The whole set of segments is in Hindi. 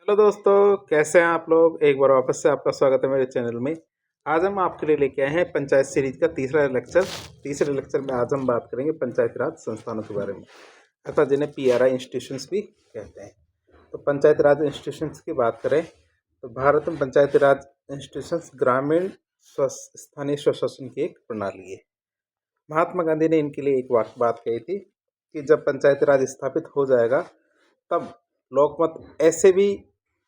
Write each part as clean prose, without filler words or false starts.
हेलो दोस्तों, कैसे हैं आप लोग। एक बार वापस से आपका स्वागत है मेरे चैनल में। आज हम आपके लिए लेके आए हैं पंचायत सीरीज का तीसरे लेक्चर में आज हम बात करेंगे पंचायत राज संस्थानों के बारे में, अर्थात जिन्हें पीआरआई इंस्टीट्यूशंस भी कहते हैं। तो पंचायत राज इंस्टीट्यूशंस की बात करें तो भारत में पंचायती राज इंस्टीट्यूशंस ग्रामीण स्थानीय स्वशासन की एक प्रणाली है। महात्मा गांधी ने इनके लिए एक बात कही थी कि जब पंचायती राज स्थापित हो जाएगा तब लोकमत ऐसे भी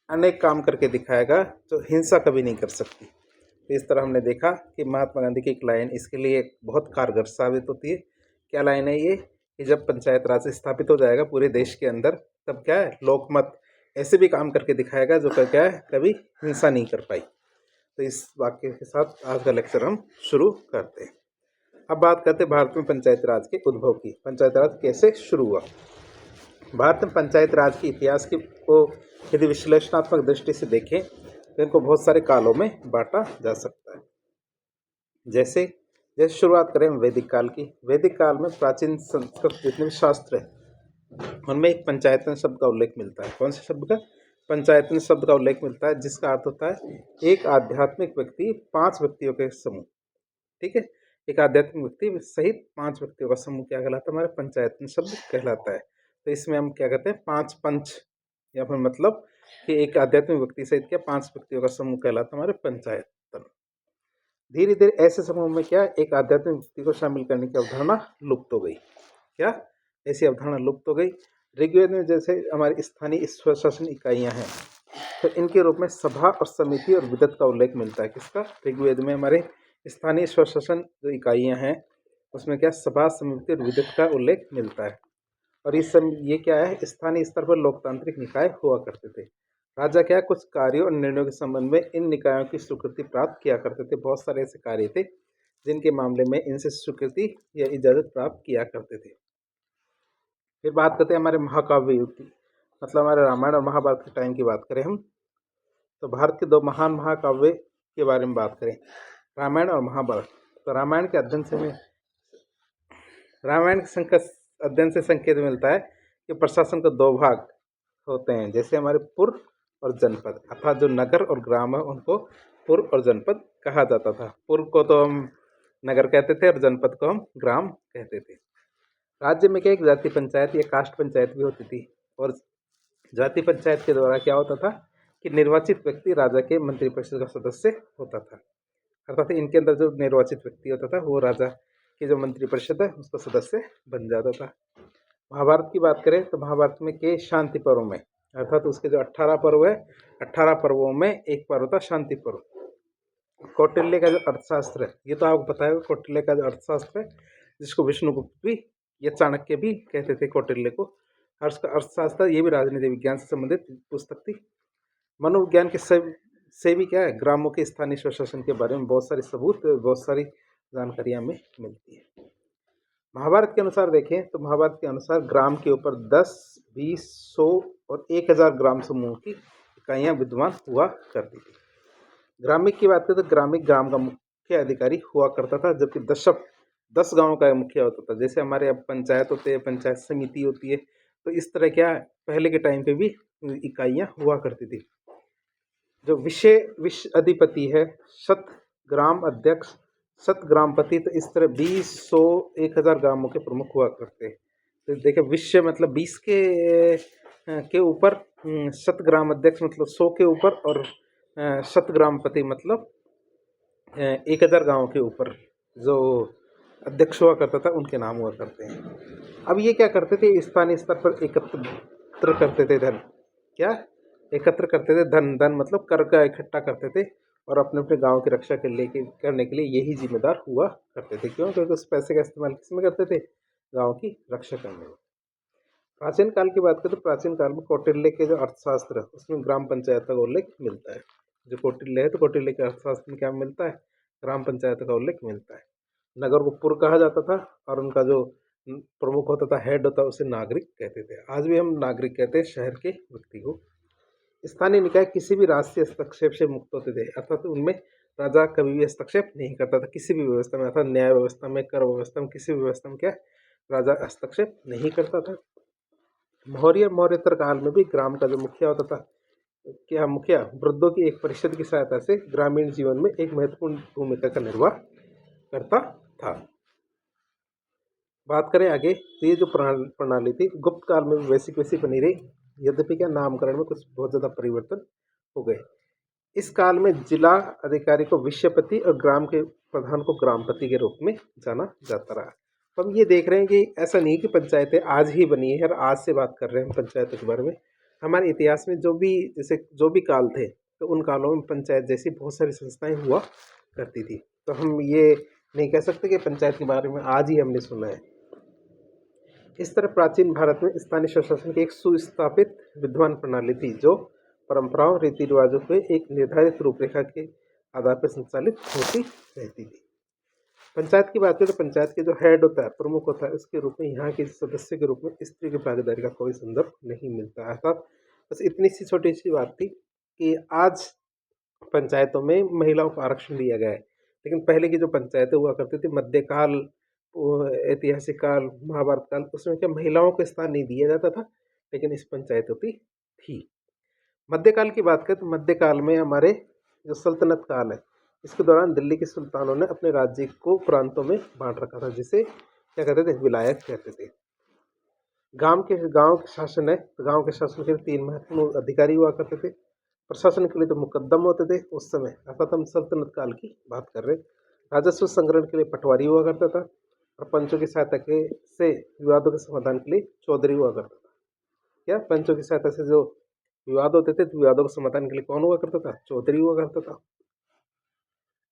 अनेक काम करके दिखाएगा जो हिंसा कभी नहीं कर सकती। तो इस तरह हमने देखा कि महात्मा गांधी की एक लाइन इसके लिए बहुत कारगर साबित होती है। क्या लाइन है ये कि जब पंचायत राज स्थापित हो जाएगा पूरे देश के अंदर तब क्या है, लोकमत ऐसे भी काम करके दिखाएगा जो क्या है कभी हिंसा नहीं कर पाई। तो इस वाक्य के साथ आज का लेक्चर हम शुरू करते हैं। अब बात करते हैं भारत में पंचायत राज के उद्भव की। पंचायत राज कैसे शुरू हुआ। भारत में पंचायत राज के इतिहास की को यदि विश्लेषणात्मक दृष्टि से देखें तो इनको बहुत सारे कालों में बांटा जा सकता है। जैसे जैसे शुरुआत करें वैदिक काल की। वैदिक काल में प्राचीन संस्कृत जितने भी शास्त्र है उनमें एक पंचायतन शब्द का उल्लेख मिलता है। कौन से शब्द का? पंचायतन शब्द का उल्लेख मिलता है, जिसका अर्थ होता है एक आध्यात्मिक व्यक्ति 5 व्यक्तियों के समूह। ठीक है, एक आध्यात्मिक व्यक्ति सहित 5 व्यक्तियों का समूह क्या कहलाता है? हमारा पंचायतन शब्द कहलाता है। तो इसमें हम क्या कहते हैं? 5 पंच, या फिर मतलब कि एक आध्यात्मिक व्यक्ति सहित क्या 5 व्यक्तियों का समूह कहलाता है हमारे पंचायतन। धीरे धीरे ऐसे समूह में क्या एक आध्यात्मिक व्यक्ति को शामिल करने की अवधारणा लुप्त हो गई। क्या ऐसी अवधारणा लुप्त हो गई? ऋग्वेद में जैसे हमारी स्थानीय स्वशासन इकाइयां हैं तो इनके रूप में सभा और समिति और विदत का उल्लेख मिलता है। किसका? ऋग्वेद में हमारे स्थानीय स्वशासन जो इकाइयां हैं उसमें क्या सभा, समिति और विदत का उल्लेख मिलता है। और ये क्या है, स्थानीय स्तर पर लोकतांत्रिक निकाय हुआ करते थे। राजा क्या कुछ कार्यों और निर्णयों के संबंध में इन निकायों की स्वीकृति प्राप्त किया करते थे। बहुत सारे ऐसे कार्य थे जिनके मामले में इनसे स्वीकृति या इजाजत प्राप्त किया करते थे। फिर बात करते हैं हमारे महाकाव्य युग की, मतलब हमारे रामायण और महाभारत के टाइम की बात करें हम तो भारत के 2 महान महाकाव्य के बारे में बात करें, रामायण और महाभारत। तो रामायण के अध्ययन से संकेत मिलता है कि प्रशासन के 2 भाग होते हैं, जैसे हमारे पुर और जनपद, अर्थात जो नगर और ग्राम है उनको पुर और जनपद कहा जाता था। पुर को तो हम नगर कहते थे और जनपद को हम ग्राम कहते थे। राज्य में क्या एक जाति पंचायत या कास्ट पंचायत भी होती थी। और जाति पंचायत के द्वारा क्या होता था कि निर्वाचित व्यक्ति राजा के मंत्रिपरिषद का सदस्य होता था, अर्थात इनके अंदर जो निर्वाचित व्यक्ति होता था वो राजा की जो मंत्रिपरिषद है उसका सदस्य बन जाता था। महाभारत की बात करें तो महाभारत में के शांति पर्व में, अर्थात उसके जो 18 पर्व है, 18 पर्वों में एक पर्व था शांति पर्व। कौटिल्य का जो अर्थशास्त्र है, ये तो आपको पता है, कौटिल्य का जो अर्थशास्त्र है जिसको विष्णुगुप्त भी या चाणक्य भी कहते थे कौटिल्य को, और उसका अर्थशास्त्र ये भी राजनीति विज्ञान से संबंधित पुस्तक थी। मनोविज्ञान के से भी क्या है ग्रामों के स्थानीय स्वशासन के बारे में बहुत सारे सबूत, बहुत सारी जानकारियां हमें मिलती है। महाभारत के अनुसार देखें तो महाभारत के अनुसार ग्राम के ऊपर 10, 20, 100 और 1000 ग्राम समूह की इकाइयां विद्यमान हुआ करती थी। ग्रामिक की बात करें तो ग्रामिक ग्राम का मुख्य अधिकारी हुआ करता था, जबकि 10 गांवों का मुखिया होता था। जैसे हमारे अब पंचायत होते हैं, पंचायत समिति होती है, तो इस तरह क्या पहले के टाइम पे भी इकाइयां हुआ करती थी। जो विषय अधिपति है, शत ग्राम अध्यक्ष, शत ग्रामपति, तो इस तरह 20, 100, 1000 ग्रामों के प्रमुख हुआ करते हैं। तो देखिए विषय मतलब 20 के ऊपर, शत ग्राम अध्यक्ष मतलब 100 के ऊपर, और शत ग्रामपति मतलब 1000 गांवों के ऊपर जो अध्यक्ष हुआ करता था उनके नाम हुआ करते हैं। अब ये क्या करते थे, स्थानीय स्तर पर एकत्र करते थे धन। क्या एकत्र करते थे? धन मतलब कर का इकट्ठा करते थे और अपने अपने गांव की रक्षा करने के लिए यही जिम्मेदार हुआ करते थे। क्यों? क्योंकि उस पैसे का इस्तेमाल किस में करते थे? गांव की रक्षा करने में। प्राचीन काल की बात करें तो प्राचीन काल में कौटिल्य के जो अर्थशास्त्र है उसमें ग्राम पंचायत का उल्लेख मिलता है। जो कौटिल्य है तो कौटिल्य के अर्थशास्त्र में क्या मिलता है? ग्राम पंचायत का उल्लेख मिलता है। नगर को पुर कहा जाता था और उनका जो प्रमुख होता था, हेड होता, उसे नागरिक कहते थे। आज भी हम नागरिक कहते हैं शहर के व्यक्ति को। स्थानीय निकाय किसी भी राष्ट्रीय हस्तक्षेप से मुक्त होते थे, अर्थात उनमें राजा कभी भी हस्तक्षेप नहीं करता था किसी भी व्यवस्था में, अर्थात न्याय व्यवस्था में, कर व्यवस्था में, किसी भी व्यवस्था में क्या राजा हस्तक्षेप नहीं करता था। मौर्योत्तर काल में भी ग्राम का जो मुखिया होता था क्या मुखिया वृद्धों की एक परिषद की सहायता से ग्रामीण जीवन में एक महत्वपूर्ण भूमिका का निर्वाह करता था। बात करें आगे तो ये जो प्रणाली थी गुप्त काल में वैसी की वैसी बनी रही, यद्यपि क्या नामकरण में कुछ बहुत ज़्यादा परिवर्तन हो गए। इस काल में जिला अधिकारी को विषयपति और ग्राम के प्रधान को ग्रामपति के रूप में जाना जाता रहा। तो हम ये देख रहे हैं कि ऐसा नहीं कि पंचायतें आज ही बनी है और आज से बात कर रहे हैं हम पंचायतों के बारे में। हमारे इतिहास में जो भी जैसे जो भी काल थे तो उन कालों में पंचायत जैसी बहुत सारी संस्थाएं हुआ करती थी। तो हम ये नहीं कह सकते कि पंचायत के बारे में आज ही हमने सुना है। इस तरह प्राचीन भारत में स्थानीय स्वशासन की एक सुस्थापित विद्वान प्रणाली थी जो परंपराओं रीति रिवाजों पे एक निर्धारित रूपरेखा के आधार पर संचालित होती रहती थी। पंचायत की बात करें तो पंचायत के जो हेड होता है, प्रमुख होता है, उसके रूप में यहाँ के सदस्य के रूप में स्त्री की भागीदारी का कोई संदर्भ नहीं मिलता है। अर्थात बस इतनी सी छोटी सी बात थी कि आज पंचायतों में महिलाओं को आरक्षण दिया गया है, लेकिन पहले की जो पंचायतें हुआ करती थी मध्यकाल, ऐतिहासिक काल, महाभारत काल, उसमें क्या महिलाओं को स्थान नहीं दिया जाता था, लेकिन इस पंचायत होती थी। मध्यकाल की बात करें तो मध्यकाल में हमारे जो सल्तनत काल है, इसके दौरान दिल्ली के सुल्तानों ने अपने राज्य को प्रांतों में बांट रखा था, जिसे क्या कहते थे, विलायत कहते थे। गांव के शासन है तो गांव के शासन के 3 महत्वपूर्ण अधिकारी हुआ करते थे। प्रशासन के लिए तो मुकद्दम होते थे उस समय, अर्थात हम सल्तनत काल की बात कर रहे हैं। राजस्व संग्रहण के लिए पटवारी हुआ करता था और पंचों की सहायता के से विवादों के समाधान के लिए चौधरी हुआ करता था। क्या पंचों की सहायता से जो विवाद होते थे तो विवादों के समाधान के लिए कौन हुआ करता था, चौधरी हुआ करता था।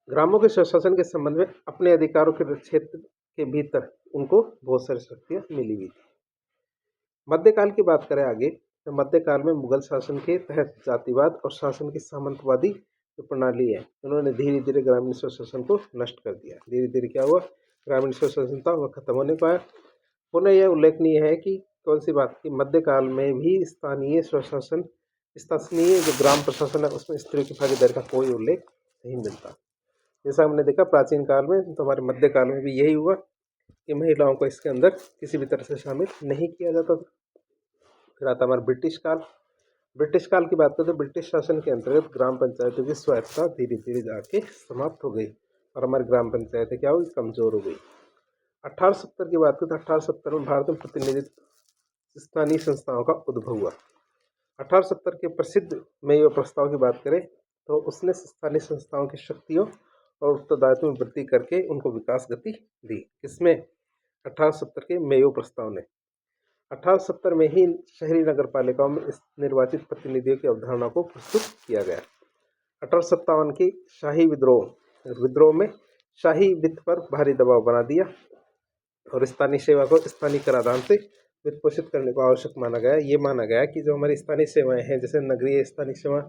ग्रामों के स्वशासन के संबंध में अपने अधिकारों के क्षेत्र के भीतर उनको बहुत सारी शक्तियां मिली हुई थी। मध्यकाल की बात करें आगे तो मध्यकाल में मुगल शासन के तहत जातिवाद और शासन की सामंतवादी जो प्रणाली है, उन्होंने धीरे धीरे ग्रामीण स्वशासन को नष्ट कर दिया। धीरे धीरे क्या हुआ, ग्रामीण स्वशासन था वह खत्म होने पाया। पुनः यह उल्लेखनीय है कि कौन सी बात की मध्यकाल में भी स्थानीय जो ग्राम प्रशासन है उसमें स्त्रियों की भागीदारी का कोई उल्लेख नहीं मिलता। जैसा हमने देखा प्राचीन काल में तो हमारे मध्यकाल में भी यही हुआ कि महिलाओं को इसके अंदर किसी भी तरह से शामिल नहीं किया जाता था। फिर आता हमारा ब्रिटिश काल। ब्रिटिश काल की बात करें तो ब्रिटिश शासन के अंतर्गत ग्राम पंचायतों की स्वायत्तता धीरे धीरे जाके समाप्त हो गई और हमारी ग्राम पंचायतें क्या हुई, कमजोर हो गई। 1870 की बात करें तो 1870 में भारत में प्रतिनिधित्व स्थानीय संस्थाओं का उद्भव हुआ। 1870 के प्रसिद्ध मेयो प्रस्ताव की बात करें तो उसने स्थानीय संस्थाओं की शक्तियों और उत्तरदायित्व में वृद्धि करके उनको विकास गति दी। किसमें, 1870 के मेयो प्रस्ताव ने। 1870 में ही शहरी नगर पालिकाओं में इस निर्वाचित प्रतिनिधियों की अवधारणा को प्रस्तुत किया गया। 1857 की शाही विद्रोह में शाही वित्त पर भारी दबाव बना दिया और स्थानीय सेवा को स्थानीय कराधान से वित्त पोषित करने को आवश्यक माना गया। ये माना गया कि जो हमारी स्थानीय सेवाएं हैं, जैसे नगरीय स्थानीय सेवा,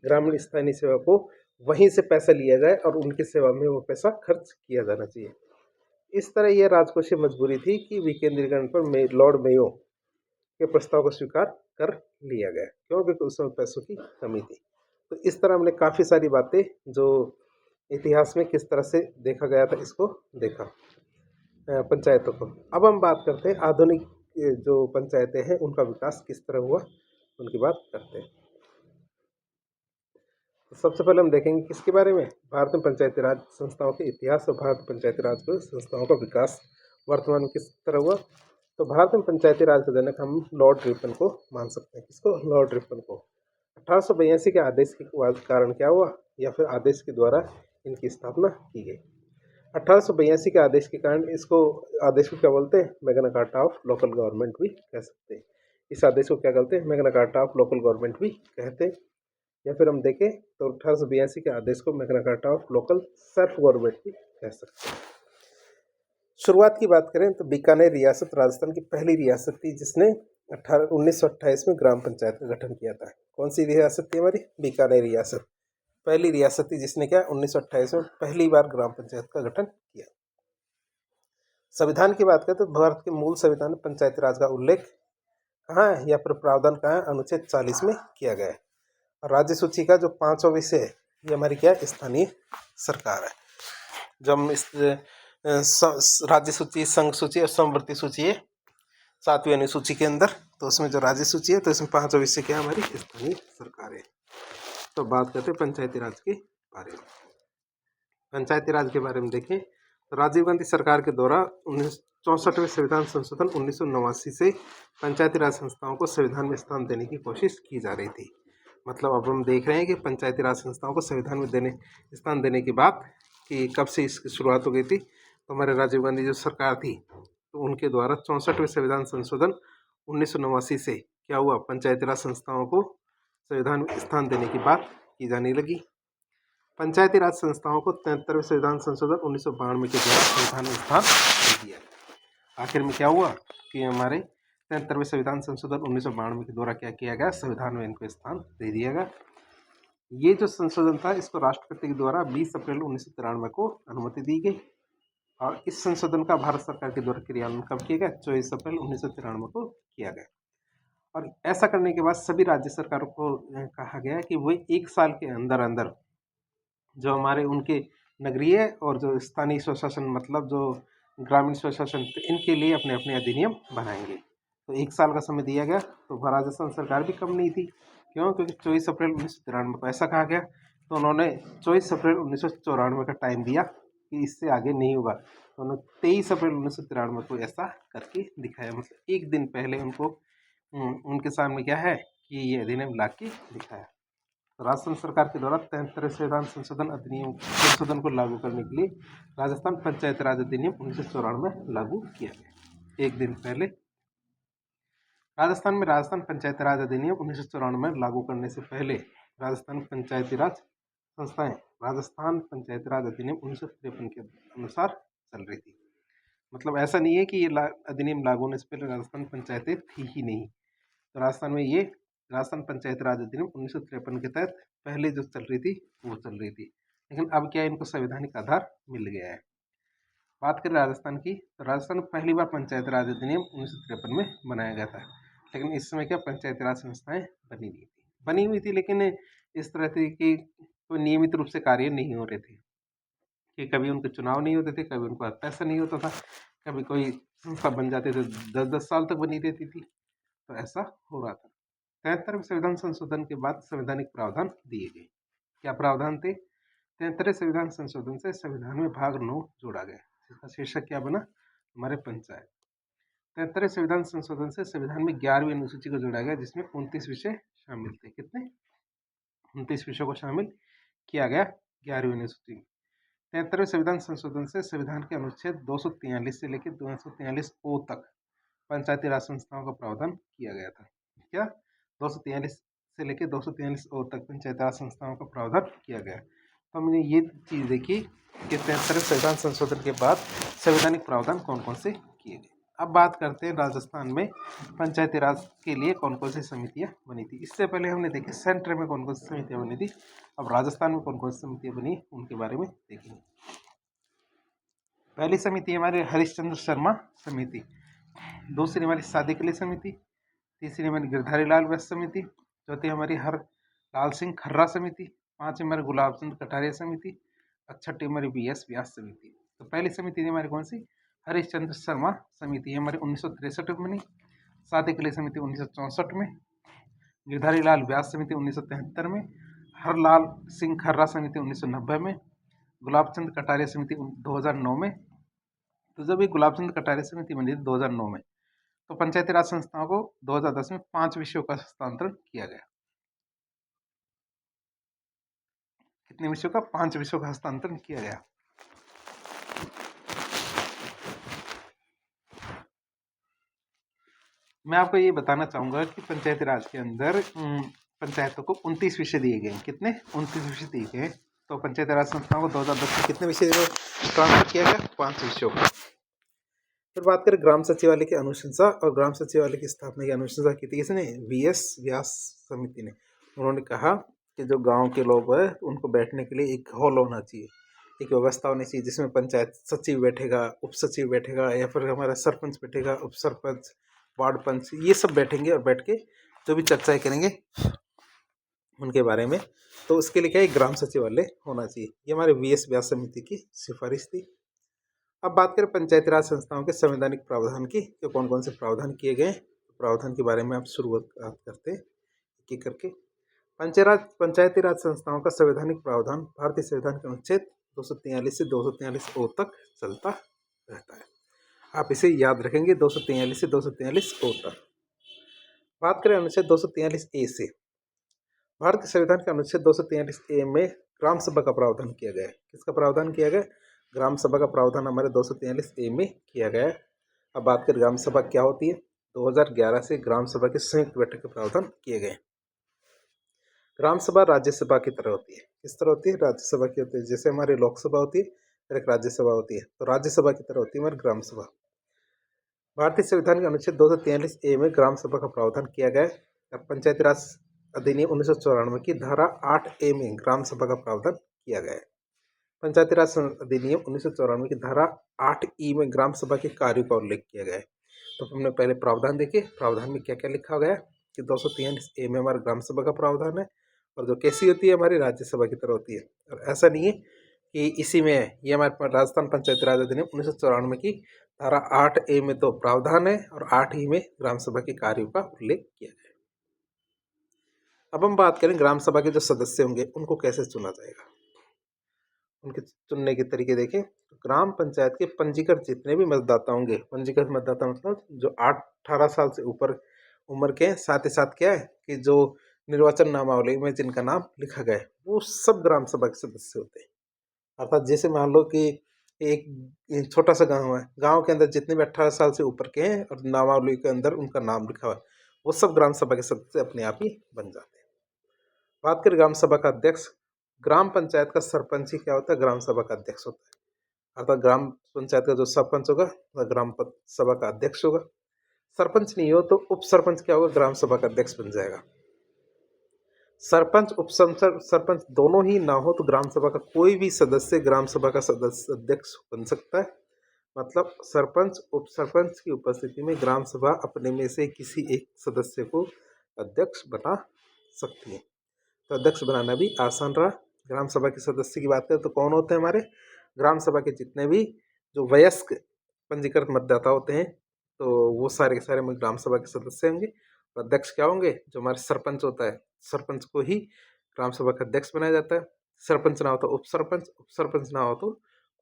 ग्रामीण स्थानीय सेवा को वहीं से पैसा लिया जाए और उनकी सेवा में वो पैसा खर्च किया जाना चाहिए। इस तरह यह राजकोषीय मजबूरी थी कि विकेंद्रीकरण पर लॉर्ड मेयो के प्रस्ताव को स्वीकार कर लिया गया, क्योंकि उस समय पैसों की कमी थी। तो इस तरह हमने काफ़ी सारी बातें जो इतिहास में किस तरह से देखा गया था इसको देखा पंचायतों को। अब हम बात करते हैं आधुनिक जो पंचायतें हैं उनका विकास किस तरह हुआ, उनकी बात करते हैं। तो सबसे पहले हम देखेंगे किसके बारे में, भारत में पंचायती राज संस्थाओं के इतिहास और भारत में पंचायती राज संस्थाओं का विकास वर्तमान में किस तरह हुआ। तो भारत में पंचायती राज का जनक हम लॉर्ड रिपन को मान सकते हैं। किसको, लॉर्ड रिपन को। 1882 के आदेश के कारण क्या हुआ, या फिर आदेश के द्वारा इनकी स्थापना की गई। 1882 के आदेश के कारण आदेश को क्या बोलते हैं, Magna carta of local government भी कह सकते हैं। इस आदेश को क्या कहते हैं, Magna carta of local government भी कहते हैं। या फिर हम देखें तो 1882 के आदेश को Magna carta of local self government भी कह सकते हैं। शुरुआत की बात करें तो बीकानेर रियासत राजस्थान की पहली रियासत थी जिसने 1928 में ग्राम पंचायत का गठन किया था। कौन सी रियासत थी हमारी, बीकानेर रियासत पहली रियासत थी जिसने क्या 1928 में पहली बार ग्राम पंचायत का गठन किया। संविधान की बात करें तो भारत के मूल संविधान में पंचायती राज का उल्लेख कहाँ है, या फिर प्रावधान कहाँ है, अनुच्छेद 40 में किया गया है। और राज्य सूची का जो 5वां विषय है ये हमारी क्या है, स्थानीय सरकार है। जब हम इस राज्य सूची, संघ सूची और समवर्ती सूची है 7वीं अनुसूची के अंदर, तो उसमें जो राज्य सूची है तो इसमें 5वां विषय क्या है, हमारी स्थानीय सरकार है। तो बात करते हैं पंचायती राज के बारे में। पंचायती राज के बारे में देखें तो राजीव गांधी सरकार के द्वारा 1964वें संविधान संशोधन 1989 से पंचायती राज संस्थाओं को संविधान में स्थान देने की कोशिश की जा रही थी। मतलब अब हम देख रहे हैं कि पंचायती राज संस्थाओं को संविधान में स्थान देने की बात कि कब से इसकी शुरुआत हो गई थी। तो हमारे राजीव गांधी जो सरकार थी तो उनके द्वारा 64वें संविधान संशोधन 1989 से क्या हुआ, पंचायती राज संस्थाओं को संविधान में स्थान देने की बात की जाने लगी। पंचायती राज संस्थाओं को 73वें संविधान संशोधन 1992 के द्वारा संविधान में स्थान दे दिया। आखिर में क्या हुआ कि हमारे 73वें संविधान संशोधन 1992 के द्वारा क्या किया गया, संविधान में इनको स्थान दे दिया गया। ये जो संशोधन था इसको राष्ट्रपति के द्वारा 20 अप्रैल 1993 को अनुमति दी गई और इस संशोधन का भारत सरकार के द्वारा क्रियान्वयन कब किया गया, 24 अप्रैल 1993 को किया गया। और ऐसा करने के बाद सभी राज्य सरकारों को कहा गया कि वो 1 साल के अंदर अंदर जो हमारे उनके नगरीय और जो स्थानीय स्वशासन मतलब जो ग्रामीण स्वशासन इनके लिए अपने अपने अधिनियम बनाएंगे। तो 1 साल का समय दिया गया। तो राजस्थान सरकार भी कम नहीं थी, क्यों, क्योंकि 24 अप्रैल 1993 को ऐसा कहा गया तो उन्होंने 24 अप्रैल 1994 का टाइम दिया कि इससे आगे नहीं होगा। तो उन्होंने 23 अप्रैल 1993 को ऐसा करके दिखाया, मतलब एक दिन पहले उनको उनके सामने क्या है कि ये अधिनियम ला के दिखाया। राजस्थान सरकार के द्वारा 73वें संविधान संशोधन को लागू करने के लिए राजस्थान पंचायत राज अधिनियम 1994 में लागू किया गया। एक दिन पहले राजस्थान में राजस्थान पंचायत राज अधिनियम 1994 में लागू करने से पहले राजस्थान पंचायती राज संस्थाएं राजस्थान पंचायत राज अधिनियम 1953 के अनुसार चल रही थी। मतलब ऐसा नहीं है कि ये अधिनियम लागू होने से पहले राजस्थान पंचायतें थी ही नहीं। तो राजस्थान में ये राजस्थान पंचायत राज अधिनियम 1953 के तहत पहले जो चल रही थी वो चल रही थी, लेकिन अब क्या इनको संवैधानिक आधार मिल गया है। बात करें राजस्थान की तो राजस्थान में पहली बार पंचायत राज अधिनियम 1953 में बनाया गया था, लेकिन इस समय क्या पंचायत राज संस्थाएं बनी हुई थी लेकिन इस तरह की कोई नियमित रूप से कार्य नहीं हो रहे थे कि कभी उनके चुनाव नहीं होते थे, कभी उनको पैसा नहीं होता था, कभी कोई संस्था बन जाते थे 10-10 साल तक बनी रहती थी। तो ऐसा हो रहा था। 73वें संविधान संशोधन के बाद संवैधानिक प्रावधान दिए गए। क्या प्रावधान थे? 73वें संविधान संशोधन से संविधान में भाग 9 जोड़ा गया, जिसका शीर्षक क्या बना, हमारे पंचायत। 73वें संविधान संशोधन से संविधान में 11वीं अनुसूची को जोड़ा गया, जिसमें 29 विषय शामिल थे। कितने? 29 विषयों को शामिल किया गया 11वीं अनुसूची में। 73वें संविधान संशोधन से संविधान के अनुच्छेद 243 से लेकर 243 ओ तक पंचायती राज संस्थाओं का प्रावधान किया गया था। क्या? 243 से लेकर 243 ओ तक पंचायती राज संस्थाओं का प्रावधान किया गया। तो हमने ये चीज़ देखी कि 73वें संविधान संशोधन के बाद संवैधानिक प्रावधान कौन कौन से किए गए। अब बात करते हैं राजस्थान में पंचायती राज के लिए कौन कौन सी समितियाँ बनी थी। इससे पहले हमने देखी सेंटर में कौन कौन सी समितियाँ बनी थी, अब राजस्थान में कौन कौन सी समितियाँ बनी उनके बारे में देखेंगे। पहली समिति हमारे हरिश्चंद्र शर्मा समिति, दूसरी हमारी सादिक अली समिति, तीसरी हमारी गिरधारी लाल व्यास समिति, चौथी हमारी हर लाल सिंह खर्रा समिति, पांचवी हमारी गुलाब चंद कटारिया समिति और छठी हमारी BS व्यास समिति। तो पहली समिति थी हमारी कौन सी, हरिश्चंद्र शर्मा समिति हमारी 1963 में बनी, सादिक अली समिति 1964 में, गिरधारी लाल व्यास समिति 1973 में, हर लाल सिंह खर्रा समिति 1990 में, गुलाब चंद कटारिया समिति 2009 में। तो जब ये गुलाब चंद कटारिया समिति बनी थी 2009 में, तो पंचायती राज संस्थाओं को 2010 में 5 विषयों का हस्तांतरण किया गया। कितने विषयों का? 5 विषयों का हस्तांतरण किया गया। मैं आपको ये बताना चाहूंगा कि पंचायती राज के अंदर पंचायतों को 29 विषय दिए गए। कितने? 29 विषय दिए गए। तो पंचायती राज संस्थाओं को 2010 में कितने विषय ट्रांसफर किया गया? 5 विषयों का। फिर बात करें ग्राम सचिवालय की अनुशंसा और ग्राम सचिवालय की स्थापना की अनुशंसा की थी किसने? BS व्यास समिति ने। उन्होंने कहा कि जो गांव के लोग हैं उनको बैठने के लिए एक हॉल होना चाहिए, एक व्यवस्था होनी चाहिए जिसमें पंचायत सचिव बैठेगा, उप सचिव बैठेगा, या फिर हमारा सरपंच बैठेगा, उप सरपंच, वार्ड पंच, ये सब बैठेंगे और बैठ के जो भी चर्चाएं करेंगे उनके बारे में। तो उसके लिए क्या है, ग्राम सचिवालय होना चाहिए। ये हमारे BS व्यास समिति की सिफारिश थी। अब बात करें पंचायती राज संस्थाओं के संवैधानिक प्रावधान की, तो कौन कौन से प्रावधान किए गए। प्रावधान के बारे में आप शुरुआत करते हैं एक एक करके। पंचायती राज संस्थाओं का संवैधानिक प्रावधान भारतीय संविधान के अनुच्छेद 243 से 243 ओ तक चलता रहता है। आप इसे याद रखेंगे, 243 से 243 ओ तक। बात करें अनुच्छेद 243 ए से। भारतीय संविधान के अनुच्छेद 243 ए में ग्राम सभा का प्रावधान किया गया है। किसका प्रावधान किया गया? ग्राम सभा का प्रावधान हमारे 243 ए में किया गया है। अब बात करें ग्राम सभा क्या होती है। 2011 से ग्राम सभा की संयुक्त बैठक के प्रावधान किए गए। ग्राम सभा राज्यसभा की तरह होती है। किस तरह होती है? राज्यसभा की होती है। जैसे हमारी लोकसभा होती है और एक राज्यसभा होती है, तो राज्यसभा की तरह होती है हमारी ग्राम सभा। भारतीय संविधान के अनुच्छेद 243 ए में ग्राम सभा का प्रावधान किया गया है। पंचायती राज अधिनियम 1994 की धारा 8 ए में ग्राम सभा का प्रावधान किया गया है। पंचायती राज अधिनियम 1994 की धारा 8 ई में ग्राम सभा के कार्यों का उल्लेख किया गया है। तो हमने पहले प्रावधान देखे, प्रावधान में क्या क्या लिखा गया कि 243 ए में हमारा ग्राम सभा का प्रावधान है, और जो कैसी होती है हमारी राज्यसभा की तरह होती है। और ऐसा नहीं है कि इसी में है, ये हमारे राजस्थान पंचायती राज अधिनियम 1994 की धारा 8 ए में तो प्रावधान है और 8 ई में ग्राम सभा के कार्यों का उल्लेख किया गया है। अब हम बात करें ग्राम सभा के जो सदस्य होंगे उनको कैसे चुना जाएगा, उनके चुनने के तरीके देखें। तो ग्राम पंचायत के पंजीकृत जितने भी मतदाता होंगे, पंजीकृत मतदाता मतलब जो 18 साल से ऊपर उम्र के, साथ ही साथ क्या है कि जो निर्वाचन नामावली में जिनका नाम लिखा गया है वो सब ग्राम सभा के सदस्य होते हैं। अर्थात जैसे मान लो कि एक छोटा सा गांव है, गांव के अंदर जितने भी 18 साल से ऊपर के हैं और नामावली के अंदर उनका नाम लिखा हुआ है, वो सब ग्राम सभा के सदस्य अपने आप ही बन जाते हैं। बात करें ग्राम सभा का अध्यक्ष। ग्राम पंचायत का सरपंच ही क्या होता है? ग्राम सभा का अध्यक्ष होता है। अर्थात ग्राम पंचायत का जो सरपंच होगा वह ग्राम सभा का अध्यक्ष होगा। सरपंच नहीं हो तो उप सरपंच क्या होगा? ग्राम सभा का अध्यक्ष बन जाएगा। सरपंच उप सरपंच दोनों ही ना हो तो ग्राम सभा का कोई भी सदस्य ग्राम सभा का सदस्य अध्यक्ष बन सकता है। मतलब सरपंच उप सरपंच की उपस्थिति में ग्राम सभा अपने में से किसी एक सदस्य को अध्यक्ष बना सकती है। तो अध्यक्ष बनाना भी आसान रहा। ग्राम सभा के सदस्य की बात करें तो कौन होते हैं? हमारे ग्राम सभा के जितने भी जो वयस्क पंजीकृत मतदाता होते हैं, तो वो सारे के सारे ग्राम सभा के सदस्य होंगे। और अध्यक्ष क्या होंगे? जो हमारे सरपंच होता है, सरपंच को ही ग्राम सभा का अध्यक्ष बनाया जाता है। सरपंच ना हो तो उप सरपंच ना हो तो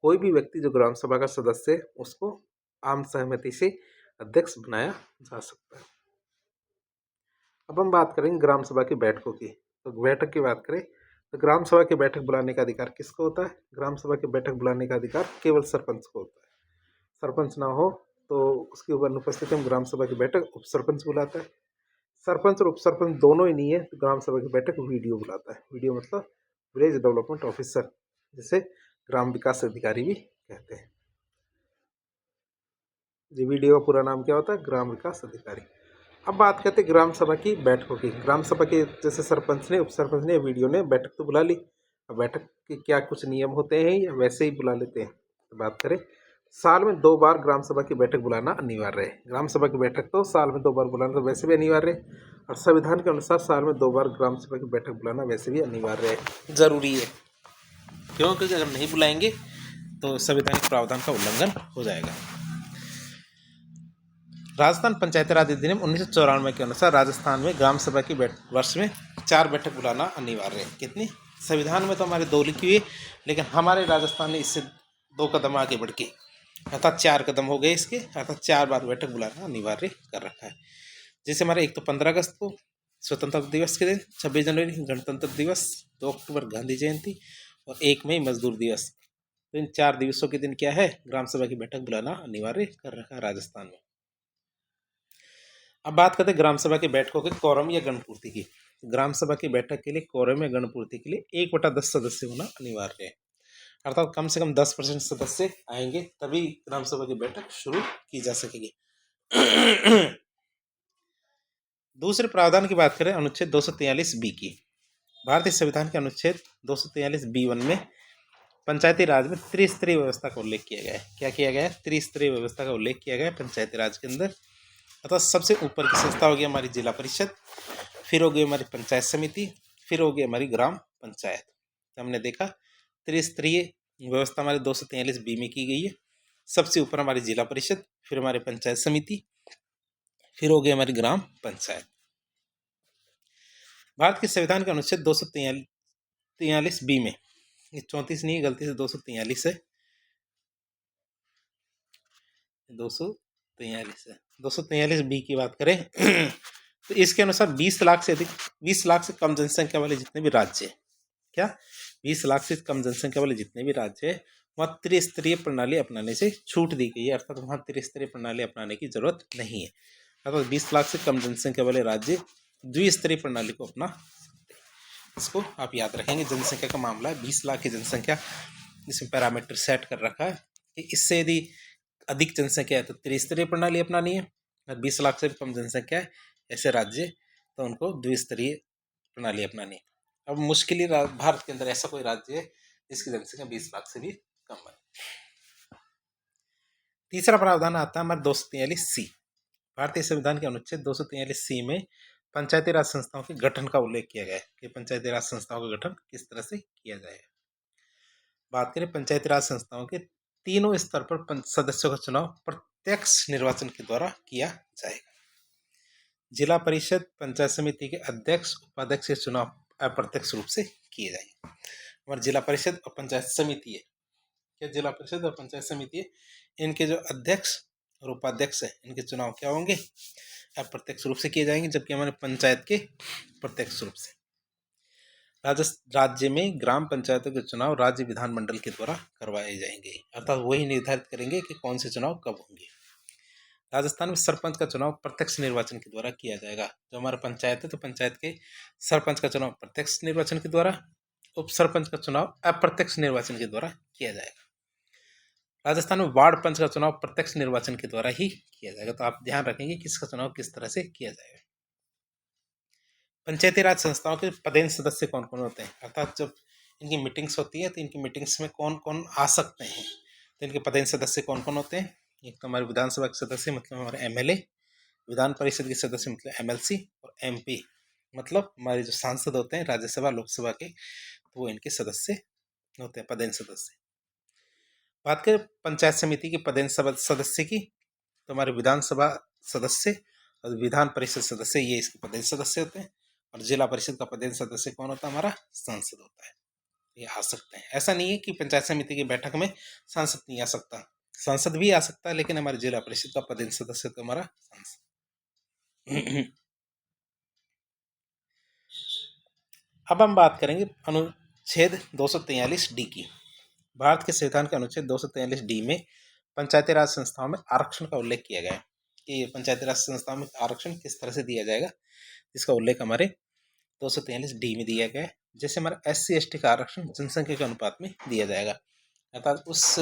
कोई भी व्यक्ति जो ग्राम सभा का सदस्य है उसको आम सहमति से अध्यक्ष बनाया जा सकता है। अब हम बात करेंगे ग्राम सभा की बैठकों की। तो बैठक की बात करें तो ग्राम सभा की बैठक बुलाने का अधिकार किसको होता है? ग्राम सभा की बैठक बुलाने का अधिकार केवल सरपंच को होता है। सरपंच ना हो तो उसकी अनुपस्थिति में ग्राम सभा की बैठक उप सरपंच बुलाता है। सरपंच और उप सरपंच दोनों ही नहीं है तो ग्राम सभा की बैठक वीडियो बुलाता है। वीडियो मतलब विलेज डेवलपमेंट ऑफिसर, जिसे ग्राम विकास अधिकारी भी कहते हैं। जी, वीडियो का पूरा नाम क्या होता है? ग्राम विकास अधिकारी। अब बात करते हैं ग्राम सभा की बैठकों की। ग्राम सभा के जैसे सरपंच ने, उप सरपंच ने, वीडियो ने बैठक तो बुला ली। अब बैठक के क्या कुछ नियम होते हैं या वैसे ही बुला लेते हैं? तो बात करें, साल में 2 बार ग्राम सभा की बैठक बुलाना अनिवार्य है। ग्राम सभा की बैठक तो साल में 2 बार बुलाना तो वैसे भी अनिवार्य है, और संविधान के अनुसार साल में 2 बार ग्राम सभा की बैठक बुलाना वैसे भी अनिवार्य है, जरूरी है। क्योंकि अगर नहीं बुलाएंगे तो संवैधानिक प्रावधान का उल्लंघन हो जाएगा। राजस्थान पंचायती राज अधिनियम 1994 के अनुसार राजस्थान में ग्राम सभा की वर्ष में 4 बैठक बुलाना अनिवार्य है। कितनी? संविधान में तो हमारे 2 लिखी हुई है, लेकिन हमारे राजस्थान ने इससे 2 कदम आगे बढ़ के अर्थात 4 कदम हो गए इसके, अर्थात 4 बार बैठक बुलाना अनिवार्य कर रखा है। जैसे हमारे एक तो 15 अगस्त को स्वतंत्रता दिवस के दिन, 26 जनवरी गणतंत्र दिवस, 2 अक्टूबर गांधी जयंती और 1 मई मजदूर दिवस। तो इन 4 दिवसों के दिन क्या है? ग्राम सभा की बैठक बुलाना अनिवार्य कर रखा है राजस्थान में। अब बात करते हैं ग्राम सभा की बैठकों के कोरम या गणपूर्ति की। ग्राम सभा की बैठक के लिए कोरम या गणपूर्ति के लिए 1/10 सदस्य होना अनिवार्य है। अर्थात कम से कम 10% सदस्य आएंगे तभी ग्राम सभा की बैठक शुरू की जा सकेगी। दूसरे प्रावधान की बात करें अनुच्छेद 243 बी की। भारतीय संविधान के अनुच्छेद 243 B1 में पंचायती राज में त्रिस्तरीय व्यवस्था का उल्लेख किया गया है। क्या किया गया है? त्रिस्तरीय व्यवस्था का उल्लेख किया गया है पंचायती राज के अंदर। अर्थात सबसे ऊपर की संस्था होगी हमारी जिला परिषद, फिर होगी हमारी पंचायत समिति, फिर होगी हमारी ग्राम पंचायत। तो हमने देखा त्रिस्तरीय व्यवस्था हमारे 243 बी में की गई है। सबसे ऊपर हमारी जिला परिषद, फिर हमारी पंचायत समिति, फिर होगी हमारी ग्राम पंचायत। भारत के संविधान के अनुच्छेद 243 बी में, ये 34 नहीं, गलती से 243 है, 243 है, 243 बी की बात करें तो इसके अनुसार 20 लाख से अधिक, 20 लाख से कम जनसंख्या वाले जितने भी राज्य, क्या 20 लाख से कम जनसंख्या वाले जितने भी राज्य है वहाँ त्रिस्तरीय प्रणाली अपनाने से छूट दी गई है, अर्थात वहाँ त्रिस्तरीय प्रणाली अपनाने की जरूरत नहीं है। अर्थात 20 लाख से कम जनसंख्या वाले राज्य द्विस्तरीय प्रणाली को अपना, इसको आप याद रखेंगे। जनसंख्या का मामला है, 20 लाख की जनसंख्या, इसमें पैरामीटर सेट कर रखा है कि इससे यदि अधिक जनसंख्या है तो त्रिस्तरीय प्रणाली अपनानी है, और 20 लाख से भी कम जनसंख्या है ऐसे राज्य तो उनको द्विस्तरीय प्रणाली अपनानी है। अब मुश्किल ही भारत के अंदर ऐसा कोई राज्य है जिसकी जनसंख्या 20 लाख से भी कम है। तीसरा प्रावधान आता है हमारे 243 सी। भारतीय संविधान के अनुच्छेद 243 सी में पंचायती राज संस्थाओं के गठन का उल्लेख किया गया है कि पंचायती राज संस्थाओं का गठन किस तरह से किया जाएगा। बात करें पंचायती राज संस्थाओं के तीनों स्तर पर सदस्यों का चुनाव प्रत्यक्ष निर्वाचन के द्वारा किया जाएगा। जिला परिषद, पंचायत समिति के अध्यक्ष, उपाध्यक्ष के चुनाव अप्रत्यक्ष रूप से किए जाएंगे। हमारे जिला परिषद और पंचायत समिति है, क्या जिला परिषद और पंचायत समिति है, इनके जो अध्यक्ष और उपाध्यक्ष है इनके चुनाव क्या होंगे, अप्रत्यक्ष रूप से किए जाएंगे, जबकि हमारे पंचायत के प्रत्यक्ष रूप से। राज्य में ग्राम पंचायतों के चुनाव राज्य विधानमंडल के द्वारा करवाए जाएंगे, अर्थात वही निर्धारित करेंगे कि कौन से चुनाव कब होंगे। राजस्थान में सरपंच का चुनाव प्रत्यक्ष निर्वाचन के द्वारा किया जाएगा। जो हमारा पंचायत है तो पंचायत के सरपंच का चुनाव प्रत्यक्ष निर्वाचन के द्वारा, उप सरपंच का चुनाव अप्रत्यक्ष निर्वाचन के द्वारा किया जाएगा। राजस्थान में वार्ड पंच का चुनाव प्रत्यक्ष निर्वाचन के द्वारा ही किया जाएगा। तो आप ध्यान रखेंगे कि इसका चुनाव किस तरह से किया जाएगा। पंचायती राज संस्थाओं के पदेन सदस्य कौन कौन होते हैं, अर्थात जब इनकी मीटिंग्स होती है तो इनकी मीटिंग्स में कौन कौन आ सकते हैं, तो इनके पदेन सदस्य कौन कौन होते हैं। एक तो हमारे विधानसभा के सदस्य मतलब हमारे एमएलए, विधान परिषद के सदस्य मतलब एमएलसी, और एमपी मतलब हमारे जो सांसद होते हैं राज्यसभा लोकसभा के, तो वो इनके सदस्य होते हैं, पदेन सदस्य। बात करें पंचायत समिति के पदेन सदस्य की, तो हमारे विधानसभा सदस्य और विधान परिषद सदस्य ये इसके पदेन सदस्य होते हैं, और जिला परिषद का पदेन सदस्य कौन होता है, हमारा सांसद होता है। ये आ सकते हैं, ऐसा नहीं है कि पंचायत समिति की बैठक में सांसद नहीं आ सकता, सांसद भी आ सकता है, लेकिन हमारे जिला परिषद का पदेन सदस्य तो हमारा सांसद। अब हम बात करेंगे अनुच्छेद 243 डी की। भारत के संविधान के अनुच्छेद 243 डी में पंचायती राज संस्थाओं में आरक्षण का उल्लेख किया गया है कि पंचायती राज संस्थाओं में आरक्षण किस तरह से दिया जाएगा, इसका उल्लेख हमारे 243 डी में दिया गया है। जैसे हमारा SC ST का आरक्षण जनसंख्या के अनुपात में दिया जाएगा, अर्थात उस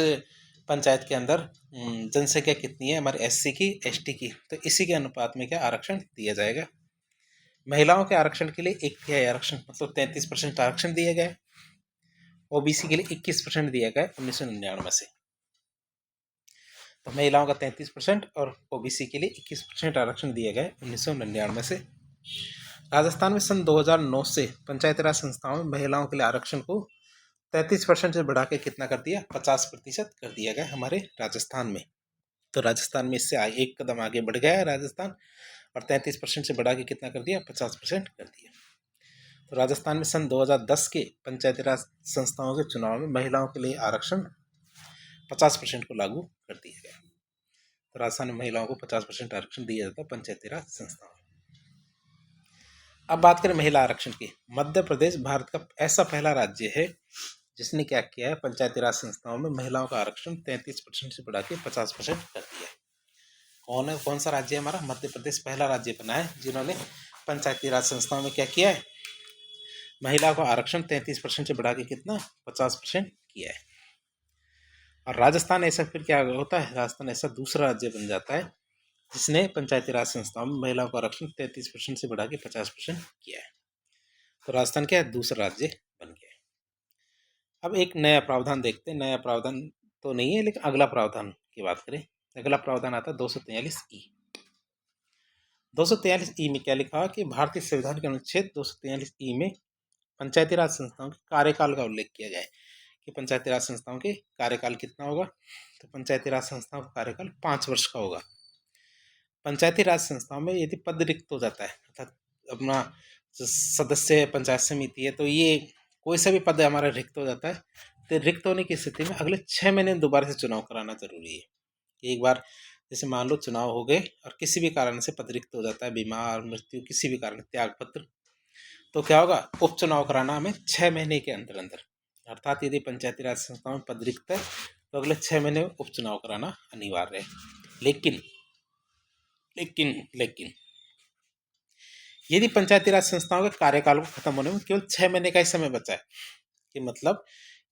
पंचायत के अंदर जनसंख्या कितनी है हमारे SC की ST की, तो इसी के अनुपात में क्या आरक्षण दिया जाएगा। महिलाओं के आरक्षण के लिए 1/3 आरक्षण मतलब 33% आरक्षण दिया गया है। OBC के लिए 21% दिया गया है 1999 से, तो महिलाओं का 33% और OBC के लिए 21% आरक्षण दिया गया है 1999 से। राजस्थान में सन 2009 से पंचायती राज संस्थाओं में महिलाओं के लिए आरक्षण को 33% से बढ़ा के कितना कर दिया, 50% कर दिया गया हमारे राजस्थान में। तो राजस्थान में इससे एक कदम आगे बढ़ गया है राजस्थान, और 33% से बढ़ा के कितना कर दिया, 50% कर दिया। तो राजस्थान में सन 2010 के पंचायती राज संस्थाओं के चुनाव में महिलाओं के लिए आरक्षण 50% को लागू कर दिया गया। तो राजस्थान में महिलाओं को 50% आरक्षण दिया जाता है पंचायती राज संस्थाओं। अब बात करें महिला आरक्षण की। मध्य प्रदेश भारत का ऐसा पहला राज्य है जिसने क्या किया है, पंचायती राज संस्थाओं में महिलाओं का आरक्षण 33% से बढ़ा के 50% कर दिया है। कौन सा राज्य है हमारा, मध्य प्रदेश पहला राज्य बना है जिन्होंने पंचायती राज संस्थाओं में क्या किया है, महिला को आरक्षण 33% से बढ़ा के कितना, 50% किया है। और राजस्थान ऐसा फिर क्या होता है, राजस्थान ऐसा दूसरा राज्य बन जाता है जिसने पंचायती राज संस्थाओं में महिलाओं का आरक्षण 33% से बढ़ा के 50% किया है। तो राजस्थान क्या है, दूसरा राज्य बन गया है। अब एक नया प्रावधान देखते हैं, नया प्रावधान तो नहीं है लेकिन अगला प्रावधान की बात करें। अगला प्रावधान आता है 243E। 243E में क्या लिखा कि भारतीय संविधान के अनुच्छेद 243E में पंचायती राज संस्थाओं के कार्यकाल का उल्लेख किया गया है कि पंचायती राज संस्थाओं के कार्यकाल कितना होगा, तो पंचायती राज संस्थाओं का कार्यकाल 5 वर्ष का होगा। पंचायती राज संस्थाओं में यदि पद रिक्त हो जाता है, अर्थात अपना सदस्य है पंचायत समिति है, तो ये कोई सा भी पद हमारा रिक्त हो जाता है, तो रिक्त होने की स्थिति में अगले 6 महीने दोबारा से चुनाव कराना जरूरी है। एक बार जैसे मान लो चुनाव हो गए और किसी भी कारण से पद रिक्त हो जाता है, बीमार, मृत्यु, किसी भी कारण, त्यागपत्र, तो क्या होगा, उपचुनाव कराना हमें 6 महीने के अंदर अंदर। अर्थात यदि पंचायती राज संस्थाओं में पद रिक्त है तो अगले 6 महीने उपचुनाव कराना अनिवार्य है। लेकिन लेकिन लेकिन यदि पंचायती राज संस्थाओं के कार्यकाल को खत्म होने में केवल 6 महीने का ही समय बचा है, कि मतलब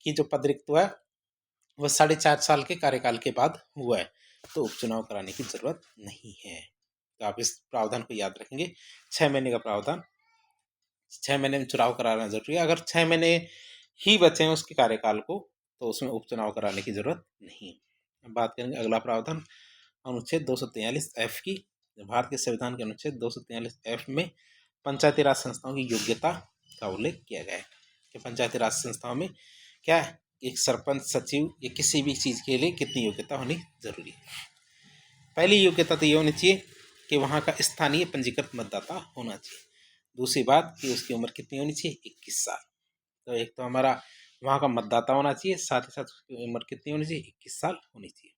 कि जो पद रिक्त हुआ है वह 4.5 साल के कार्यकाल के बाद हुआ है, तो उपचुनाव कराने की जरूरत नहीं है। तो आप इस प्रावधान को याद रखेंगे, 6 महीने का प्रावधान, 6 महीने में चुनाव कराना जरूरी है। अगर 6 महीने ही बचे हैं उसके कार्यकाल को तो उसमें उपचुनाव कराने की जरूरत नहीं। अब बात करेंगे अगला प्रावधान अनुच्छेद 243F की। भारत के संविधान के अनुच्छेद 243F में पंचायती राज संस्थाओं की योग्यता का उल्लेख किया गया है कि पंचायती राज संस्थाओं में क्या है, एक सरपंच, सचिव या किसी भी चीज़ के लिए कितनी योग्यता होनी जरूरी है। पहली योग्यता तो ये होनी चाहिए कि वहाँ का स्थानीय पंजीकृत मतदाता होना चाहिए। दूसरी बात कि उसकी उम्र कितनी होनी चाहिए, 21 साल। तो एक तो हमारा वहाँ का मतदाता होना चाहिए, साथ ही साथ उसकी उम्र कितनी होनी चाहिए, 21 साल होनी चाहिए।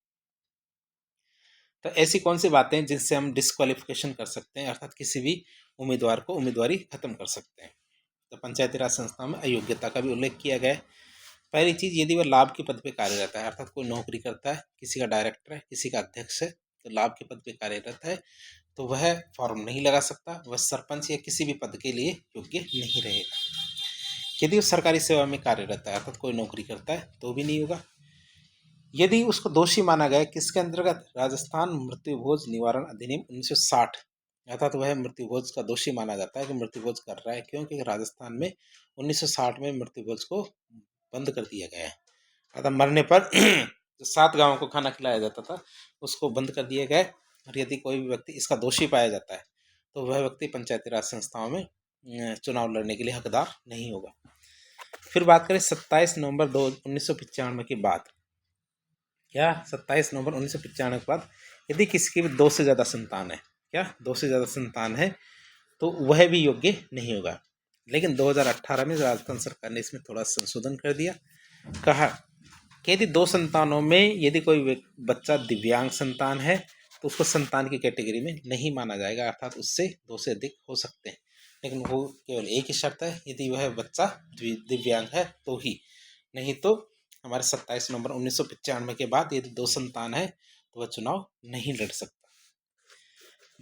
तो ऐसी कौन सी बातें हैं जिनसे हम डिस्क्वालिफिकेशन कर सकते हैं, अर्थात किसी भी उम्मीदवार को उम्मीदवारी खत्म कर सकते हैं। तो पंचायती राज संस्था में अयोग्यता का भी उल्लेख किया गया है। पहली चीज़, यदि वह लाभ के पद पर कार्यरत है, अर्थात कोई नौकरी करता है, किसी का डायरेक्टर है, किसी का अध्यक्ष है, तो लाभ के पद पर कार्यरत है तो वह फॉर्म नहीं लगा सकता, वह सरपंच या किसी भी पद के लिए योग्य नहीं रहेगा। यदि वो सरकारी सेवा में कार्यरत है, अर्थात कोई नौकरी करता है, तो भी नहीं होगा। यदि उसको दोषी माना गया, किसके अंतर्गत, राजस्थान मृत्यु भोज निवारण अधिनियम 1960, अर्थात वह मृत्यु भोज का दोषी माना जाता है कि मृत्यु भोज कर रहा है, क्योंकि राजस्थान में 1960 में मृत्यु भोज को बंद कर दिया गया है। अर्थात मरने पर जो 7 गांवों को खाना खिलाया जाता था उसको बंद कर दिया गया है। और यदि कोई भी व्यक्ति इसका दोषी पाया जाता है तो वह व्यक्ति पंचायती राज संस्थाओं में चुनाव लड़ने के लिए हकदार नहीं होगा। फिर बात करें 27 नवंबर 1995 की बात, क्या 27 नवंबर 1995 के बाद यदि किसी की भी 2 से ज़्यादा संतान है, क्या 2 से ज़्यादा संतान है, तो वह भी योग्य नहीं होगा। लेकिन 2018 में राजस्थान सरकार ने इसमें थोड़ा संशोधन कर दिया, कहा कि यदि 2 संतानों में यदि कोई बच्चा दिव्यांग संतान है तो उसको संतान की कैटेगरी में नहीं माना जाएगा, अर्थात उससे 2 से अधिक हो सकते हैं, लेकिन वो केवल एक ही शर्त है, यदि वह बच्चा दिव्यांग है तो ही, नहीं तो हमारे 27 नवंबर 1995 के बाद यदि 2 संतान है तो वह चुनाव नहीं लड़ सकता।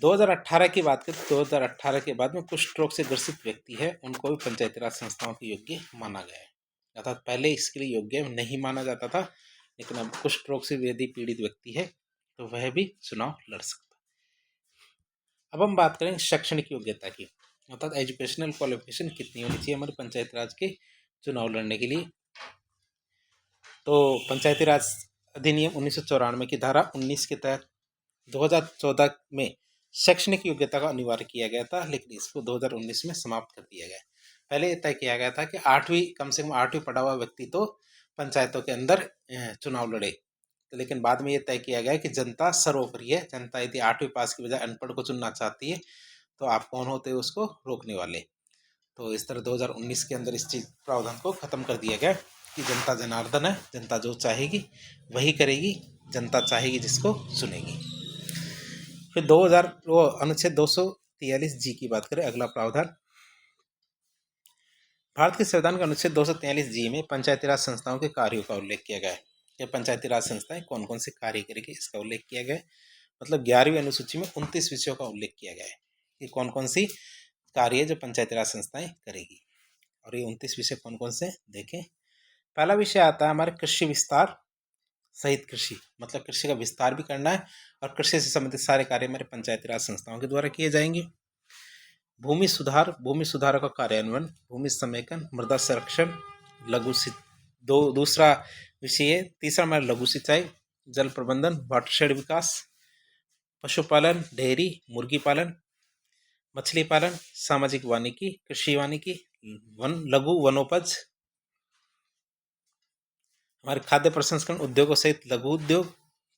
2018 की बात करें तो 2018 के बाद में कुष्ठ रोग से ग्रसित व्यक्ति है उनको भी पंचायती राज संस्थाओं के योग्य माना गया है। अर्थात पहले इसके लिए योग्य नहीं माना जाता था, लेकिन अब कुष्ठ रोग से यदि पीड़ित व्यक्ति है तो वह भी चुनाव लड़ सकता है। अब हम बात करें शैक्षणिक योग्यता की, अर्थात एजुकेशनल क्वालिफिकेशन कितनी होनी चाहिए हमारे पंचायती राज के चुनाव लड़ने के लिए। तो पंचायती राज अधिनियम 1994 की धारा 19 के तहत 2014 में शैक्षणिक योग्यता का अनिवार्य किया गया था, लेकिन इसको 2019 में समाप्त कर दिया गया। पहले तय किया गया था कि 8वीं, कम से कम 8वीं पढ़ा हुआ व्यक्ति तो पंचायतों के अंदर चुनाव लड़े, तो लेकिन बाद में ये तय किया गया कि जनता सर्वोपरि है। जनता यदि 8वीं पास की बजाय अनपढ़ को चुनना चाहती है तो आप कौन होते हैं उसको रोकने वाले। तो इस तरह 2019 के अंदर इस चीज प्रावधान को खत्म कर दिया गया कि जनता जनार्दन है, जनता जो चाहेगी वही करेगी, जनता चाहेगी जिसको सुनेगी। फिर 2000 वो अनुच्छेद 243G की बात करें, अगला प्रावधान, भारत के संविधान के अनुच्छेद 243G में पंचायती राज संस्थाओं के कार्यों का उल्लेख किया गया है कि पंचायती राज संस्थाएं कौन कौन से कार्य करेगी, इसका उल्लेख किया गया है। मतलब 11वीं अनुसूची में 29 विषयों का उल्लेख किया गया है कि कौन कौन सी कार्य जो पंचायती राज संस्थाएं करेगी। और ये 29 विषय कौन कौन से देखें। पहला विषय आता है हमारे कृषि विस्तार सहित कृषि, मतलब कृषि का विस्तार भी करना है और कृषि से संबंधित सारे कार्य हमारे पंचायती राज संस्थाओं के द्वारा किए जाएंगे। भूमि सुधार, भूमि सुधारों का कार्यान्वयन, भूमि समेकन, मृदा संरक्षण, लघु दूसरा विषय है। तीसरा हमारा लघु सिंचाई, जल प्रबंधन, वाटरशेड विकास, पशुपालन, डेयरी, मुर्गी पालन, मछली पालन, सामाजिक वानिकी, कृषि वानिकी, लघु वनोपज, हमारे खाद्य प्रसंस्करण उद्योगों सहित लघु उद्योग,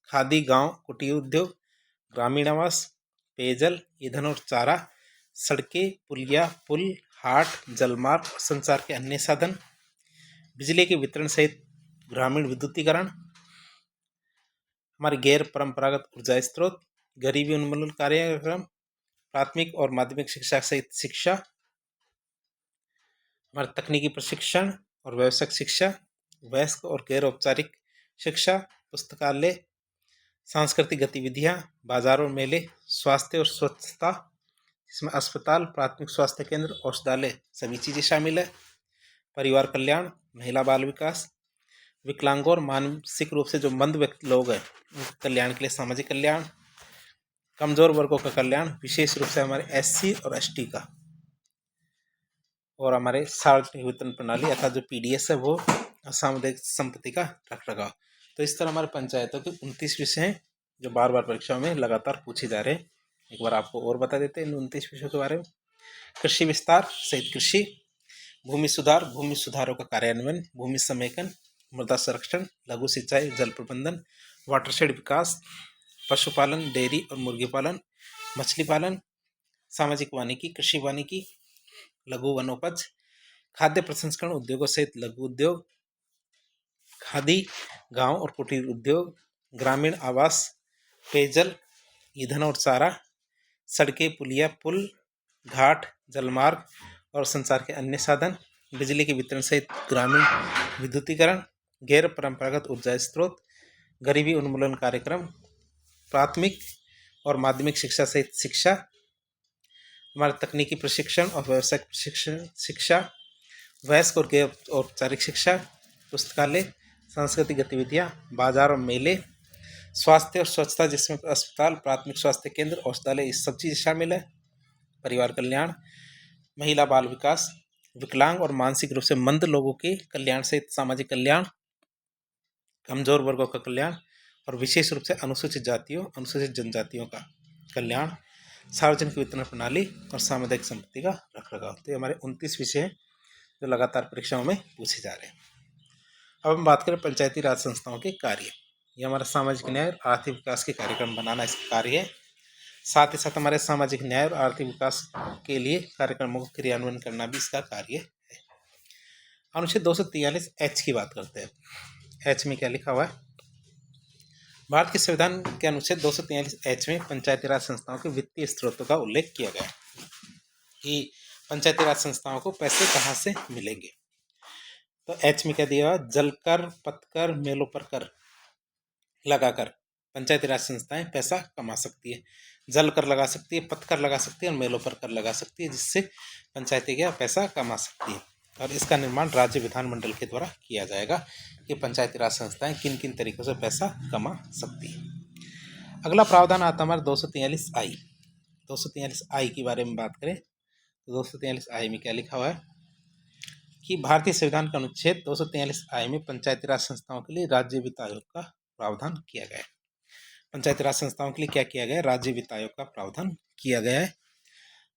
खादी गांव कुटीर उद्योग, ग्रामीण आवास, पेयजल, ईंधन और चारा, सड़कें, पुलिया, पुल, हाट, जलमार्ग और संचार के अन्य साधन, बिजली के वितरण सहित ग्रामीण विद्युतीकरण, हमारे गैर परंपरागत ऊर्जा स्रोत, गरीबी उन्मूलन कार्यक्रम, प्राथमिक और माध्यमिक शिक्षा सहित शिक्षा, हमारे तकनीकी प्रशिक्षण और व्यावसायिक शिक्षा, वयस्क और गैर औपचारिक शिक्षा, पुस्तकालय, सांस्कृतिक गतिविधियां, बाजार और मेले, स्वास्थ्य और स्वच्छता, इसमें अस्पताल, प्राथमिक स्वास्थ्य केंद्र, औषधालय सभी चीज़ें शामिल है, परिवार कल्याण, महिला बाल विकास, विकलांगों और मानसिक रूप से जो मंद व्यक्ति लोग हैं उनके कल्याण के लिए सामाजिक कल्याण, कमजोर वर्गों का कल्याण, विशेष रूप से हमारे SC और ST का, और हमारे सार्वजनिक वितरण प्रणाली अर्थात जो PDS है वो सामुदायिक संपत्ति का रखरखाव। तो इस तरह हमारे पंचायतों के 29 विषय हैं जो बार बार परीक्षाओं में लगातार पूछे जा रहे हैं। एक बार आपको और बता देते हैं इन 29 विषयों के बारे में। कृषि विस्तार सहित कृषि, भूमि सुधार, भूमि सुधारों का कार्यान्वयन, भूमि समेकन, मृदा संरक्षण, लघु सिंचाई, जल प्रबंधन, वाटरशेड विकास, पशुपालन, डेयरी और मुर्गी पालन, मछली पालन, सामाजिक वानिकी, कृषि वानिकी, लघु वनोपज, खाद्य प्रसंस्करण उद्योगों सहित लघु उद्योग, खादी, गांव और कुटीर उद्योग, ग्रामीण आवास, पेयजल, ईंधन और चारा, सड़कें, पुलिया, पुल, घाट, जलमार्ग और संचार के अन्य साधन, बिजली के वितरण सहित ग्रामीण विद्युतीकरण, गैर परंपरागत ऊर्जा स्रोत, गरीबी उन्मूलन कार्यक्रम, प्राथमिक और माध्यमिक शिक्षा सहित शिक्षा, हमारा तकनीकी प्रशिक्षण और व्यावसायिक प्रशिक्षण शिक्षा, वयस्क और गैर औपचारिक शिक्षा, पुस्तकालय, सांस्कृतिक गतिविधियाँ, बाजार और मेले, स्वास्थ्य और स्वच्छता जिसमें अस्पताल, प्राथमिक स्वास्थ्य केंद्र, औषधालय इस सब चीज़ शामिल है, परिवार कल्याण, महिला बाल विकास, विकलांग और मानसिक रूप से मंद लोगों के कल्याण सहित सामाजिक कल्याण, कमजोर वर्गों का कल्याण और विशेष रूप से अनुसूचित जातियों, अनुसूचित जनजातियों का कल्याण, सार्वजनिक वितरण प्रणाली और सामुदायिक संपत्ति का रखरखाव। तो ये हमारे 29 विषय हैं जो लगातार परीक्षाओं में पूछे जा रहे हैं। अब हम बात करें पंचायती राज संस्थाओं के कार्य। ये हमारा सामाजिक न्याय और आर्थिक विकास के कार्यक्रम बनाना इसका कार्य है। साथ ही साथ हमारे सामाजिक न्याय और आर्थिक विकास के लिए कार्यक्रमों को क्रियान्वयन करना भी इसका कार्य है। अनुच्छेद 243H की बात करते हैं। H में क्या लिखा हुआ है? भारत के संविधान के अनुच्छेद 243H में पंचायती राज संस्थाओं के वित्तीय स्रोतों का उल्लेख किया गया है कि पंचायती राज संस्थाओं को पैसे कहाँ से मिलेंगे। तो H में क्या दिया हुआ? जल कर, पथकर, मेलों पर कर लगाकर पंचायती राज संस्थाएं पैसा कमा सकती है। जल कर लगा सकती है, पथकर लगा सकती है और मेलों पर कर लगा सकती है, जिससे पंचायती क्या पैसा कमा सकती है। और इसका निर्माण राज्य विधानमंडल के द्वारा किया जाएगा कि पंचायती राज संस्थाएं किन किन तरीकों से पैसा कमा सकती है। अगला प्रावधान आता हमारा 243I। 243I के बारे में बात करें तो 243I में क्या लिखा हुआ है कि भारतीय संविधान का अनुच्छेद 243I में पंचायती राज संस्थाओं के लिए राज्य वित्त आयोग का प्रावधान किया गया है। पंचायती राज संस्थाओं के लिए क्या किया गया है? राज्य वित्त आयोग का प्रावधान किया गया है।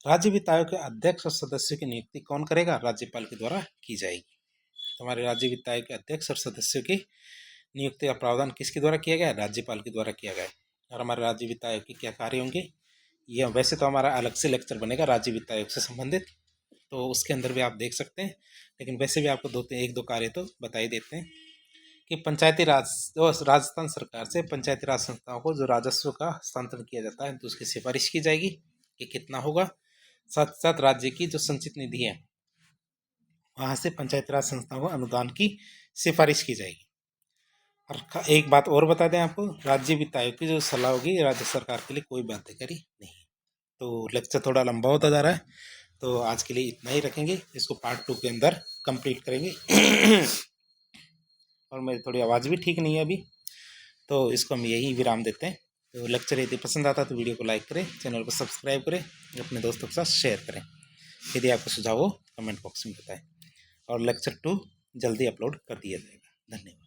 राज्य वित्त आयोग के अध्यक्ष और सदस्यों की नियुक्ति कौन करेगा? राज्यपाल के द्वारा की जाएगी। तो हमारे राज्य वित्त आयोग के अध्यक्ष और सदस्यों की नियुक्ति का प्रावधान किसके द्वारा किया गया है? राज्यपाल के द्वारा किया गया है। और हमारे राज्य वित्त आयोग के क्या कार्य होंगे? यह वैसे तो हमारा अलग से लेक्चर बनेगा राज्य वित्त आयोग से संबंधित, तो उसके अंदर भी आप देख सकते हैं, लेकिन वैसे भी आपको एक दो कार्य तो बता ही देते हैं कि पंचायती राज राजस्थान सरकार से पंचायती राज संस्थाओं को जो राजस्व का हस्तांतरण किया जाता है तो उसकी सिफारिश की जाएगी कि कितना होगा। साथ साथ राज्य की जो संचित निधि है वहाँ से पंचायती राज संस्थाओं को अनुदान की सिफारिश की जाएगी। और एक बात और बता दें आपको, राज्य वित्त आयोग की जो सलाह होगी राज्य सरकार के लिए कोई बाध्यकारी नहीं। तो लेक्चर थोड़ा लंबा होता जा रहा है, तो आज के लिए इतना ही रखेंगे। इसको पार्ट 2 के अंदर कंप्लीट करेंगे। और मेरी थोड़ी आवाज़ भी ठीक नहीं है अभी, तो इसको हम यही विराम देते हैं। तो लेक्चर यदि पसंद आता तो वीडियो को लाइक करें, चैनल को सब्सक्राइब करें, अपने दोस्तों के साथ शेयर करें। यदि आपको सुझाव हो कमेंट बॉक्स में बताएं। और लेक्चर 2 जल्दी अपलोड कर दिया जाएगा। धन्यवाद।